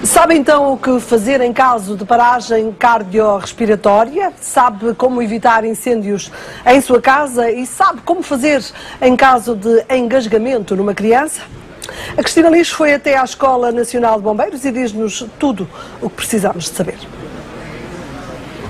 Sabe então o que fazer em caso de paragem cardiorrespiratória? Sabe como evitar incêndios em sua casa? E sabe como fazer em caso de engasgamento numa criança? A Cristina Lixo foi até à Escola Nacional de Bombeiros e diz-nos tudo o que precisamos de saber.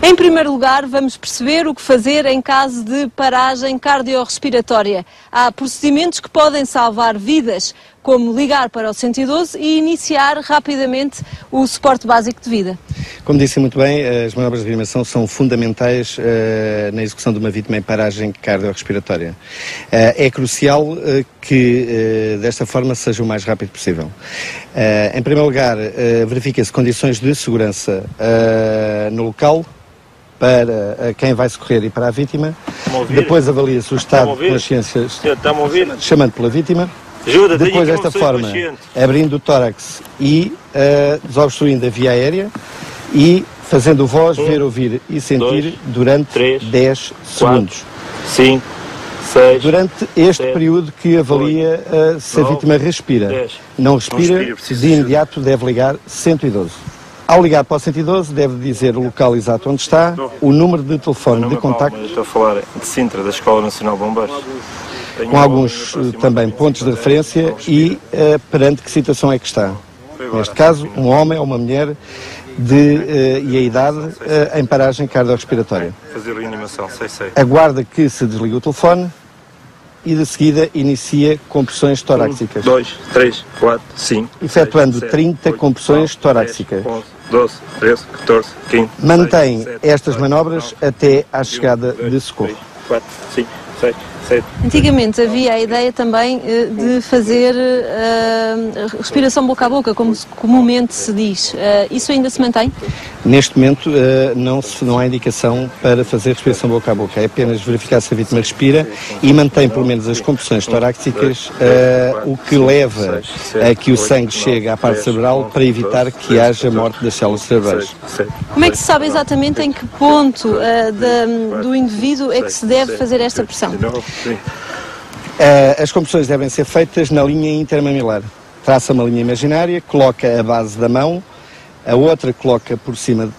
Em primeiro lugar, vamos perceber o que fazer em caso de paragem cardiorrespiratória. Há procedimentos que podem salvar vidas, como ligar para o 112 e iniciar rapidamente o suporte básico de vida. Como disse muito bem, as manobras de reanimação são fundamentais na execução de uma vítima em paragem cardiorrespiratória. É crucial que desta forma seja o mais rápido possível. Em primeiro lugar, verifica-se condições de segurança no local, para quem vai socorrer e para a vítima. Depois avalia-se o estado de consciência chamando pela vítima. Depois, desta forma, abrindo o tórax e desobstruindo a via aérea e fazendo voz, ver, ouvir e sentir durante 10 segundos. 5, 6, durante este 7, período que avalia se a vítima respira. 10. Não respira, de imediato deve ligar 112. Ao ligar para o 112, deve dizer o local exato onde está, o número de telefone de contacto. Estou a falar de Sintra, da Escola Nacional de Bombeiros. Com alguns também pontos de referência e perante que situação é que está. Neste caso, um homem ou uma mulher e a idade em paragem cardiorrespiratória. Fazer reanimação, sei. Aguarda que se desligue o telefone e de seguida inicia compressões torácicas. 1, 2, 3, 4, 5. Efetuando 7, 30 compressões torácicas. 11, 12, 13, 14, 15. Mantém 16, 17, estas 18, manobras 19, até à chegada 2, de socorro. 3, 4, 5, 6, 7. Antigamente havia a ideia também de fazer respiração boca a boca, como comumente se diz. Isso ainda se mantém? Neste momento não há indicação para fazer respiração boca a boca, é apenas verificar se a vítima respira e mantém pelo menos as compressões torácicas, o que leva a que o sangue chegue à parte cerebral para evitar que haja morte das células cerebrais. Como é que se sabe exatamente em que ponto do indivíduo é que se deve fazer esta pressão? As compressões devem ser feitas na linha intermamilar. Traça uma linha imaginária, coloca a base da mão, a outra coloca por cima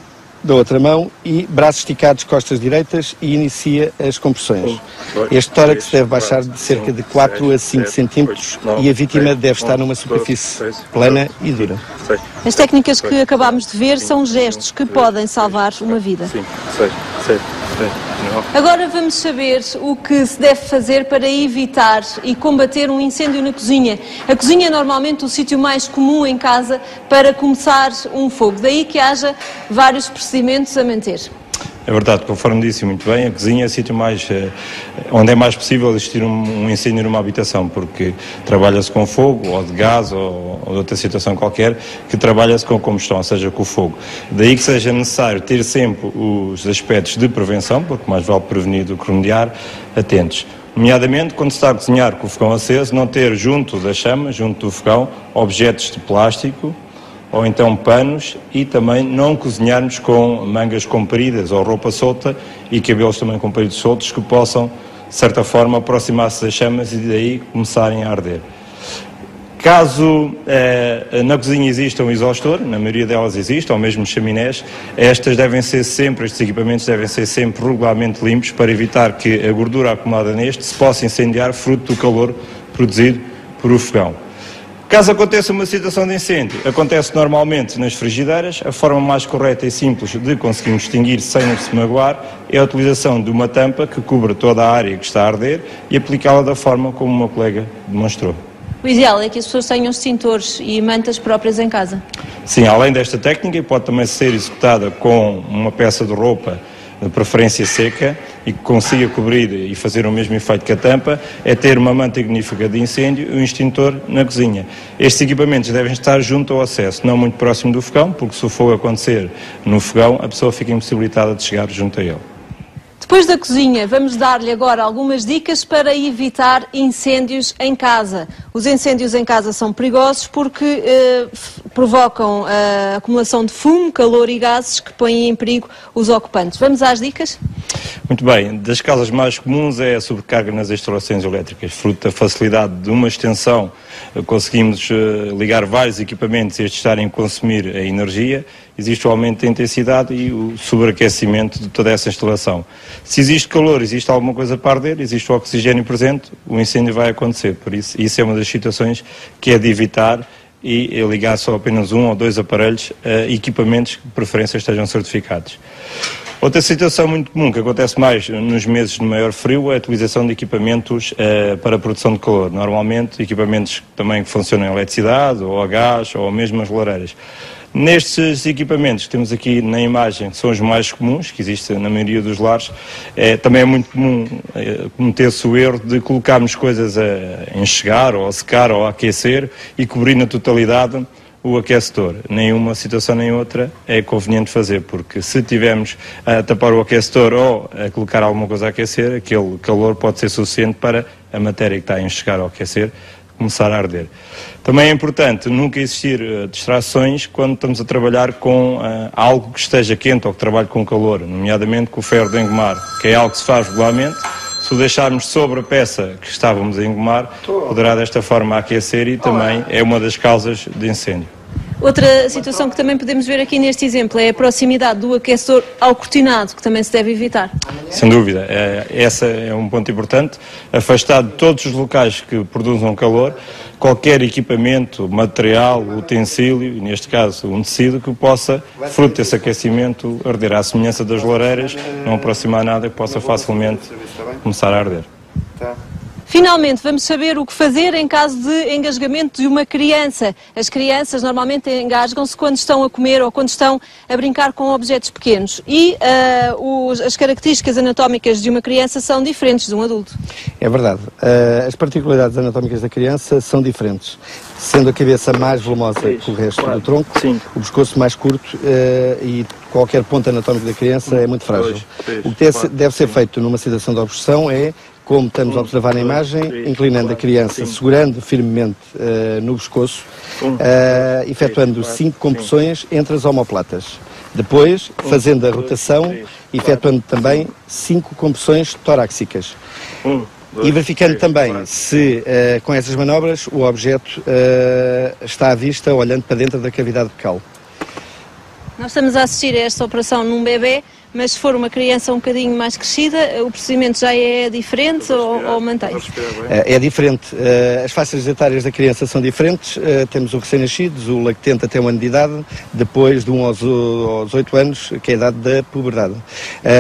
da outra mão e braços esticados, costas direitas e inicia as compressões. Este tórax deve baixar de cerca de 4 a 5 centímetros e a vítima deve estar numa superfície plana e dura. As técnicas que acabámos de ver são gestos que podem salvar uma vida. 5, 6, 7, 8, 9. Agora vamos saber o que se deve fazer para evitar e combater um incêndio na cozinha. A cozinha é normalmente o sítio mais comum em casa para começar um fogo, daí que haja vários procedimentos a manter. É verdade, conforme disse muito bem, a cozinha é o sítio onde é mais possível existir um incêndio numa habitação, porque trabalha-se com fogo, ou de gás, ou de outra situação qualquer, que trabalha-se com combustão, ou seja, com o fogo. Daí que seja necessário ter sempre os aspectos de prevenção, porque mais vale prevenir do que remediar, atentos. Nomeadamente, quando se está a cozinhar com o fogão aceso, não ter junto da chama, junto do fogão, objetos de plástico, ou então panos, e também não cozinharmos com mangas compridas ou roupa solta e cabelos também compridos soltos que possam, de certa forma, aproximar-se das chamas e daí começarem a arder. Caso na cozinha exista um exaustor, na maioria delas existe, ou mesmo chaminés, estes equipamentos devem ser sempre regularmente limpos para evitar que a gordura acumulada neste se possa incendiar fruto do calor produzido por o fogão. Caso aconteça uma situação de incêndio, acontece normalmente nas frigideiras. A forma mais correta e simples de conseguirmos extinguir sem se magoar é a utilização de uma tampa que cubra toda a área que está a arder e aplicá-la da forma como o meu colega demonstrou. O ideal é que as pessoas tenham extintores e mantas próprias em casa. Sim, além desta técnica, pode também ser executada com uma peça de roupa de preferência seca e que consiga cobrir e fazer o mesmo efeito que a tampa, é ter uma manta ignífuga de incêndio e um extintor na cozinha. Estes equipamentos devem estar junto ao acesso, não muito próximo do fogão, porque se o fogo acontecer no fogão, a pessoa fica impossibilitada de chegar junto a ele. Depois da cozinha, vamos dar-lhe agora algumas dicas para evitar incêndios em casa. Os incêndios em casa são perigosos porque provocam a acumulação de fumo, calor e gases que põem em perigo os ocupantes. Vamos às dicas? Muito bem, das causas mais comuns é a sobrecarga nas instalações elétricas, fruto da facilidade de uma extensão conseguimos ligar vários equipamentos e estes estarem a consumir a energia, existe o aumento da intensidade e o sobreaquecimento de toda essa instalação. Se existe calor, existe alguma coisa para arder, existe o oxigênio presente, o incêndio vai acontecer. Por isso é uma das situações que é de evitar e ligar só apenas um ou dois aparelhos a equipamentos que de preferência estejam certificados. Outra situação muito comum que acontece mais nos meses de maior frio é a utilização de equipamentos para a produção de calor. Normalmente equipamentos também que funcionam em eletricidade ou a gás ou mesmo as lareiras. Nestes equipamentos que temos aqui na imagem, que são os mais comuns, que existem na maioria dos lares, também é muito comum cometer-se o erro de colocarmos coisas a enxugar ou a secar ou a aquecer e cobrir na totalidade o aquecedor. Nenhuma situação nem outra é conveniente fazer, porque se tivermos a tapar o aquecedor ou a colocar alguma coisa a aquecer, aquele calor pode ser suficiente para a matéria que está a enxugar ou a aquecer começar a arder. Também é importante nunca existir distrações quando estamos a trabalhar com algo que esteja quente ou que trabalhe com calor, nomeadamente com o ferro de engomar, que é algo que se faz regularmente. Se o deixarmos sobre a peça que estávamos a engomar, poderá desta forma aquecer e também é uma das causas de incêndio. Outra situação que também podemos ver aqui neste exemplo é a proximidade do aquecedor ao cortinado, que também se deve evitar. Sem dúvida, esse é um ponto importante. Afastar de todos os locais que produzam calor, qualquer equipamento, material, utensílio, neste caso um tecido, que possa, fruto desse aquecimento, arder. À semelhança das lareiras, não aproximar nada que possa facilmente começar a arder. Finalmente, vamos saber o que fazer em caso de engasgamento de uma criança. As crianças normalmente engasgam-se quando estão a comer ou quando estão a brincar com objetos pequenos. E as características anatómicas de uma criança são diferentes de um adulto. É verdade. As particularidades anatómicas da criança são diferentes. Sendo a cabeça mais volumosa que o resto do tronco, o pescoço mais curto e qualquer ponto anatómico da criança é muito frágil. O que deve ser feito numa situação de obstrução é, como estamos a observar na imagem, inclinando a criança, segurando firmemente no pescoço, efetuando 5 compressões entre as omoplatas. Depois, fazendo a rotação, efetuando também 5 compressões torácicas. E verificando também se, com essas manobras, o objeto está à vista, olhando para dentro da cavidade bucal. Nós estamos a assistir a esta operação num bebê, mas se for uma criança um bocadinho mais crescida, o procedimento já é diferente ou mantém-se? É diferente. As faixas etárias da criança são diferentes. Temos o recém-nascidos, o lactente até 1 ano de idade, depois de 1 aos 8 anos, que é a idade da puberdade.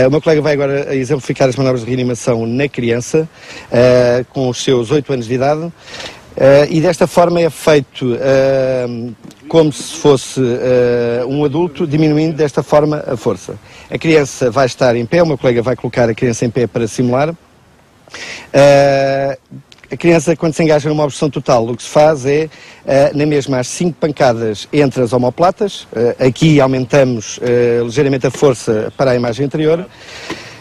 O meu colega vai agora exemplificar as manobras de reanimação na criança, com os seus 8 anos de idade. E desta forma é feito como se fosse um adulto, diminuindo desta forma a força. A criança vai estar em pé, o meu colega vai colocar a criança em pé para simular. A criança, quando se engaja numa obstrução total, o que se faz é, na mesma, as 5 pancadas entre as omoplatas. Aqui aumentamos ligeiramente a força para a imagem anterior.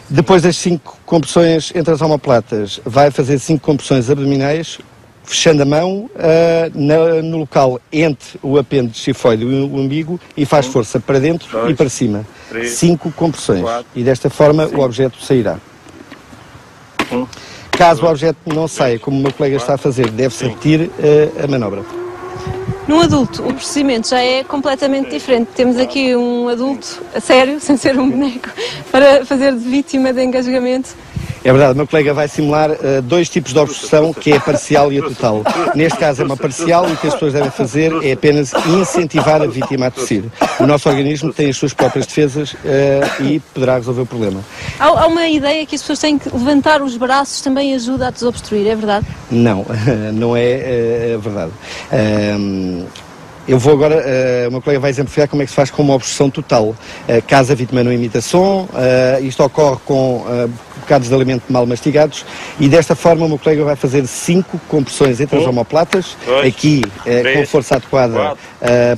Depois das 5 compressões entre as omoplatas, vai fazer 5 compressões abdominais, fechando a mão no local entre o apêndice tifoide e o umbigo e faz força para dentro e para cima. 5 compressões. E desta forma o objeto sairá. Caso o objeto não saia, como o meu colega está a fazer, deve-se repetir a manobra. Num adulto, o procedimento já é completamente diferente. Temos aqui um adulto, a sério, sem ser um boneco, para fazer de vítima de engasgamento. É verdade, o meu colega vai simular 2 tipos de obstrução, que é a parcial e a total. Neste caso é uma parcial e o que as pessoas devem fazer é apenas incentivar a vítima a tossir. O nosso organismo tem as suas próprias defesas e poderá resolver o problema. Há uma ideia que as pessoas têm que levantar os braços também ajuda a desobstruir, é verdade? Não, não é verdade. Eu vou agora, o meu colega vai exemplificar como é que se faz com uma obstrução total. Caso a vítima não emita som, isto ocorre com bocados de alimento mal mastigados e desta forma o meu colega vai fazer 5 compressões entre as omoplatas, aqui com força adequada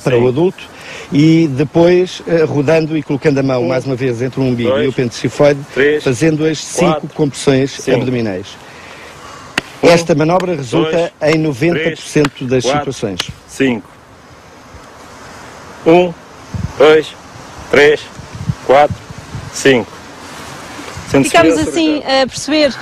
para o adulto, e depois rodando e colocando a mão mais uma vez entre o umbigo e o apêndice tifoide, fazendo as 5 compressões abdominais. Esta manobra resulta em 90% das situações. 5. 1, 2, 3, 4, 5. Ficamos assim a perceber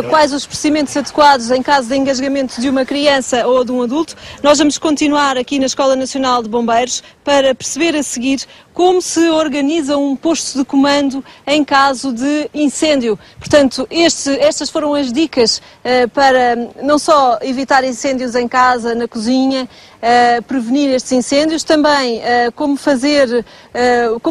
quais os procedimentos adequados em caso de engasgamento de uma criança ou de um adulto. Nós vamos continuar aqui na Escola Nacional de Bombeiros para perceber a seguir como se organiza um posto de comando em caso de incêndio. Portanto, estas foram as dicas para não só evitar incêndios em casa, na cozinha, prevenir estes incêndios, também como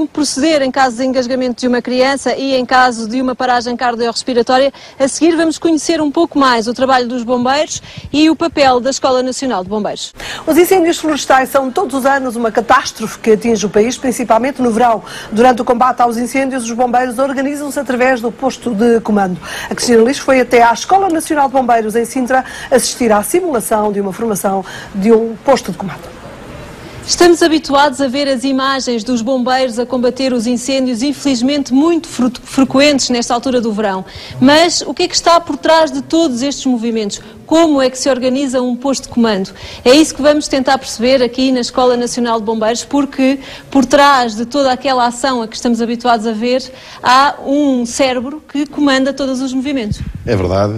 proceder em caso de engasgamento de uma criança e em caso de uma paragem cardiorrespiratória. A seguir vamos conhecer um pouco mais o trabalho dos bombeiros e o papel da Escola Nacional de Bombeiros. Os incêndios florestais são todos os anos uma catástrofe que atinge o país, principalmente no verão. Durante o combate aos incêndios, os bombeiros organizam-se através do posto de comando. A Cristina Lix foi até à Escola Nacional de Bombeiros em Sintra assistir à simulação de uma formação de um posto de comando. Estamos habituados a ver as imagens dos bombeiros a combater os incêndios, infelizmente muito frequentes nesta altura do verão. Mas o que é que está por trás de todos estes movimentos? Como é que se organiza um posto de comando? É isso que vamos tentar perceber aqui na Escola Nacional de Bombeiros, porque por trás de toda aquela ação a que estamos habituados a ver, há um cérebro que comanda todos os movimentos. É verdade,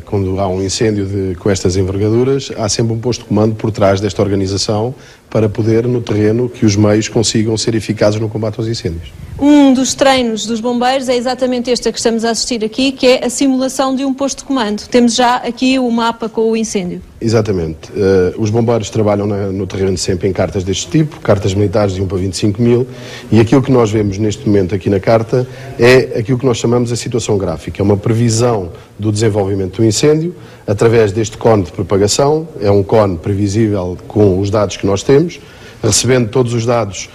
quando há um incêndio com estas envergaduras, há sempre um posto de comando por trás desta organização para poder, no terreno, que os meios consigam ser eficazes no combate aos incêndios. Um dos treinos dos bombeiros é exatamente este a que estamos a assistir aqui, que é a simulação de um posto de comando. Temos já aqui o mapa com o incêndio. Exatamente. Os bombeiros trabalham no terreno sempre em cartas deste tipo, cartas militares de 1 para 25 mil, e aquilo que nós vemos neste momento aqui na carta é aquilo que nós chamamos a situação gráfica. É uma previsão do desenvolvimento do incêndio através deste cone de propagação. É um cone previsível com os dados que nós temos. Recebendo todos os dados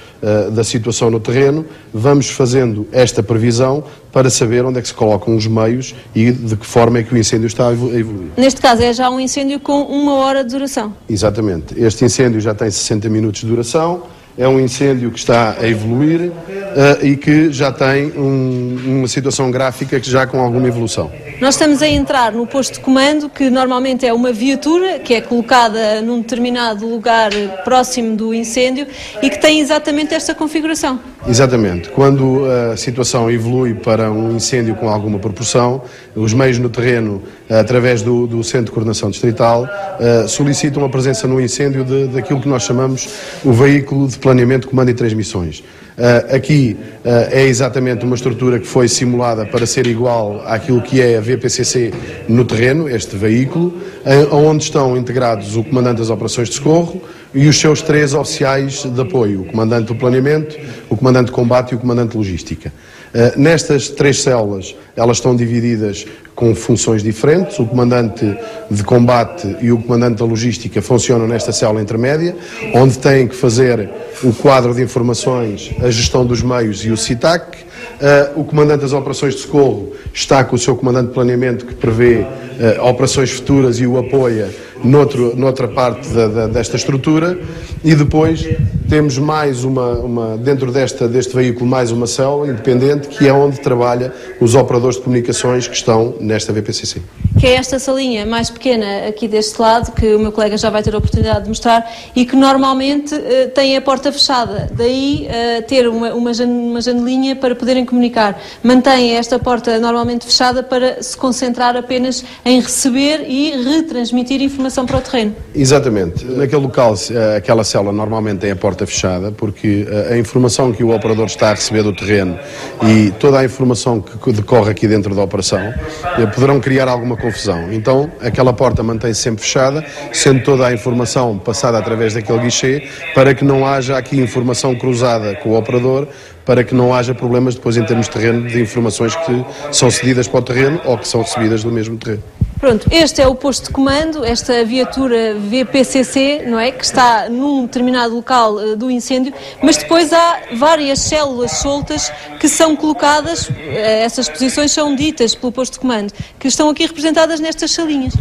da situação no terreno, vamos fazendo esta previsão para saber onde é que se colocam os meios e de que forma é que o incêndio está a evoluir. Neste caso é já um incêndio com 1 hora de duração. Exatamente. Este incêndio já tem 60 minutos de duração, é um incêndio que está a evoluir e que já tem uma situação gráfica que já com alguma evolução. Nós estamos a entrar no posto de comando, que normalmente é uma viatura que é colocada num determinado lugar próximo do incêndio e que tem exatamente esta configuração. Exatamente. Quando a situação evolui para um incêndio com alguma proporção, os meios no terreno, através do Centro de Coordenação Distrital, solicitam a presença no incêndio daquilo que nós chamamos o veículo de planeamento, comando e transmissões. Aqui é exatamente uma estrutura que foi simulada para ser igual àquilo que é a VPCC no terreno, este veículo, onde estão integrados o comandante das operações de socorro e os seus 3 oficiais de apoio, o comandante do planeamento, o comandante de combate e o comandante de logística. Nestas 3 células, elas estão divididas com funções diferentes. O comandante de combate e o comandante da logística funcionam nesta célula intermédia, onde têm que fazer o quadro de informações, a gestão dos meios e o CITAC. O comandante das operações de socorro está com o seu comandante de planeamento, que prevê operações futuras e o apoia noutra parte desta estrutura, e depois temos mais dentro deste veículo, mais uma célula independente, que é onde trabalha os operadores de comunicações que estão nesta VPCC. Que é esta salinha mais pequena aqui deste lado, que o meu colega já vai ter a oportunidade de mostrar, e que normalmente tem a porta fechada, daí ter uma janelinha para poderem comunicar. Mantém esta porta normalmente fechada para se concentrar apenas em receber e retransmitir informação para o terreno. Exatamente. Naquele local, aquela célula normalmente tem a porta fechada, porque a informação que o operador está a receber do terreno e toda a informação que decorre aqui dentro da operação poderão criar alguma confusão. Então, aquela porta mantém-se sempre fechada, sendo toda a informação passada através daquele guichê, para que não haja aqui informação cruzada com o operador, para que não haja problemas depois em termos de terreno, de informações que são cedidas para o terreno ou que são recebidas do mesmo terreno. Pronto, este é o posto de comando, esta viatura VPCC, não é, que está num determinado local do incêndio, mas depois há várias células soltas que são colocadas, essas posições são ditas pelo posto de comando, que estão aqui representadas nestas salinhas.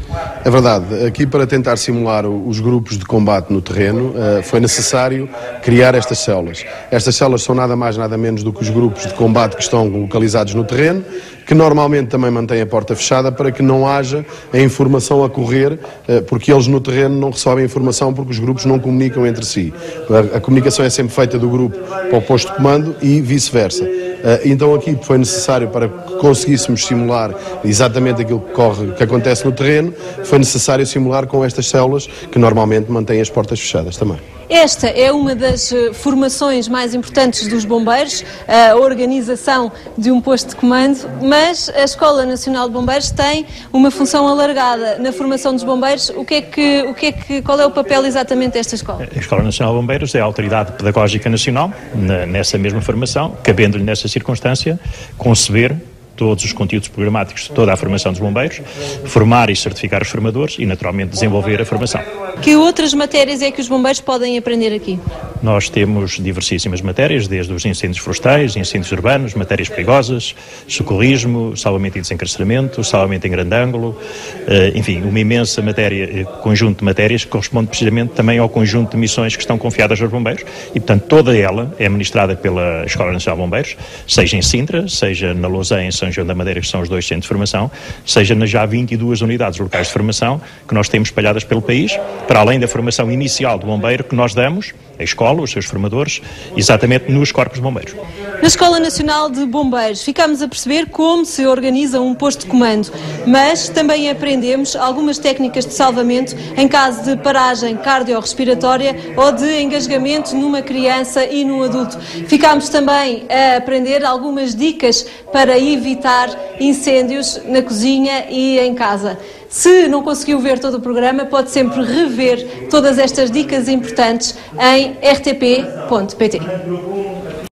É verdade, aqui para tentar simular os grupos de combate no terreno, foi necessário criar estas células. Estas células são nada mais, nada menos do que os grupos de combate que estão localizados no terreno, que normalmente também mantém a porta fechada para que não haja a informação a correr, porque eles no terreno não recebem informação porque os grupos não comunicam entre si. A comunicação é sempre feita do grupo para o posto de comando e vice-versa. Então aqui foi necessário, para que conseguíssemos simular exatamente aquilo que acontece no terreno, foi necessário simular com estas células que normalmente mantêm as portas fechadas também. Esta é uma das formações mais importantes dos bombeiros, a organização de um posto de comando, mas a Escola Nacional de Bombeiros tem uma função alargada na formação dos bombeiros. Qual é o papel exatamente desta escola? A Escola Nacional de Bombeiros é a autoridade pedagógica nacional nessa mesma formação, cabendo-lhe nessa circunstância conceber todos os conteúdos programáticos de toda a formação dos bombeiros, formar e certificar os formadores e, naturalmente, desenvolver a formação. Que outras matérias é que os bombeiros podem aprender aqui? Nós temos diversíssimas matérias, desde os incêndios florestais, incêndios urbanos, matérias perigosas, socorrismo, salvamento e desencarceramento, salvamento em grande ângulo, enfim, uma imensa matéria, conjunto de matérias que corresponde precisamente também ao conjunto de missões que estão confiadas aos bombeiros e, portanto, toda ela é ministrada pela Escola Nacional de Bombeiros, seja em Sintra, seja na Lousã, em São João da Madeira, que são os 2 centros de formação, seja nas já 22 unidades locais de formação que nós temos espalhadas pelo país, para além da formação inicial do bombeiro que nós damos, a escola, os seus formadores, exatamente nos corpos de bombeiros. Na Escola Nacional de Bombeiros ficámos a perceber como se organiza um posto de comando, mas também aprendemos algumas técnicas de salvamento em caso de paragem cardiorrespiratória ou de engasgamento numa criança e num adulto. Ficámos também a aprender algumas dicas para evitar incêndios na cozinha e em casa. Se não conseguiu ver todo o programa, pode sempre rever todas estas dicas importantes em rtp.pt.